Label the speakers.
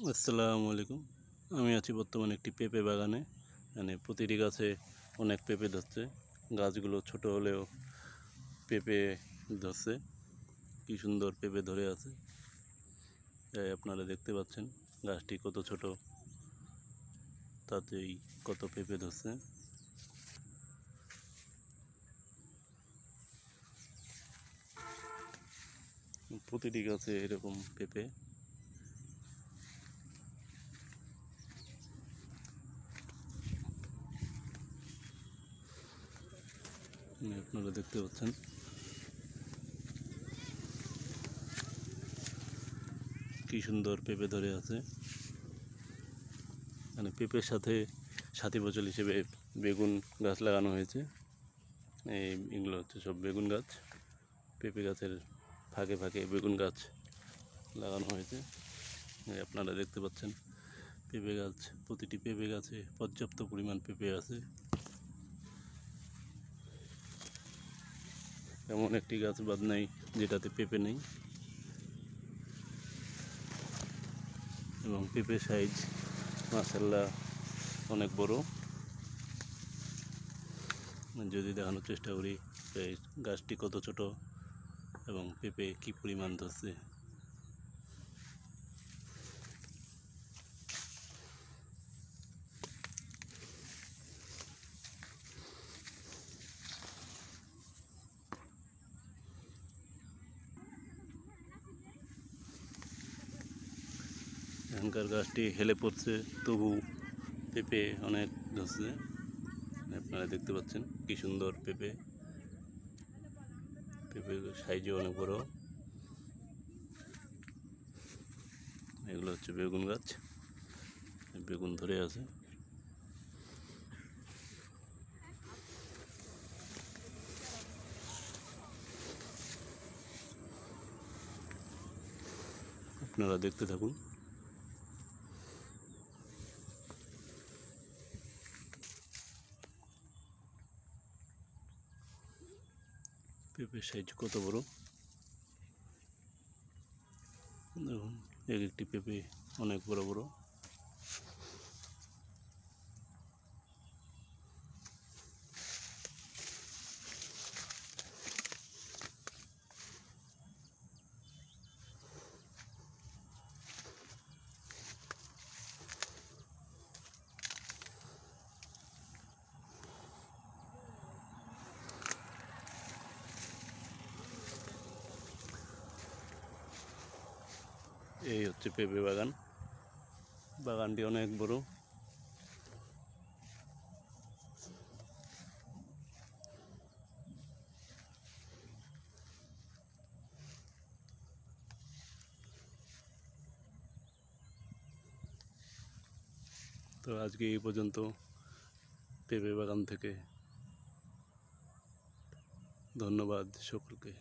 Speaker 1: আসসালামু আলাইকুম। আমি আছি বর্তমানে একটি পেঁপে বাগানে। প্রতিটি গাছে অনেক পেঁপে ধরছে। গাছগুলো ছোট হলেও পেঁপে ধরছে। কি সুন্দর পেঁপে ধরে আছে, তাই আপনারা দেখতে পাচ্ছেন গাছটি কত ছোট, তাতেই কত পেঁপে ধরছে। প্রতিটি গাছে এরকম পেঁপে। আপনারা দেখতে পাচ্ছেন কি সুন্দর পেঁপে ধরে আছে। পেঁপের সাথে সাথী ফসল হিসেবে বেগুন গাছ লাগানো হয়েছে। এগুলো হচ্ছে সব বেগুন গাছ। পেঁপে গাছের ফাঁকে ফাঁকে বেগুন গাছ লাগানো হয়েছে। আপনারা দেখতে পাচ্ছেন পেঁপে গাছ, প্রতিটি পেঁপে গাছে পর্যাপ্ত পরিমাণ পেঁপে আছে। এমন একটি গাছ বাদ নাই যেটাতে পেঁপে নেই। এবং পেঁপের সাইজ মাশাআল্লাহ অনেক বড়। যদি দেখানোর চেষ্টা করি গাছটি কত ছোট এবং পেঁপে কি পরিমাণ ধরছে। এখানকার গাছটি হেলে পড়ছে, তবু পেঁপে অনেক ধরছে। আপনারা দেখতে পাচ্ছেন কি সুন্দর পেঁপে। পেঁপের সাইজও অনেক বড়। এগুলো হচ্ছে বেগুন গাছ, বেগুন ধরে আছে। আপনারা দেখতে থাকুন। পেঁপের সাইজ কত বড় দেখুন, এক একটি পেঁপে অনেক বড় বড়। এই হচ্ছে পেঁপে বাগান। বাগানটি অনেক বড়। তো আজকে এই পর্যন্ত পেঁপে বাগান থেকে। ধন্যবাদ সকলকে।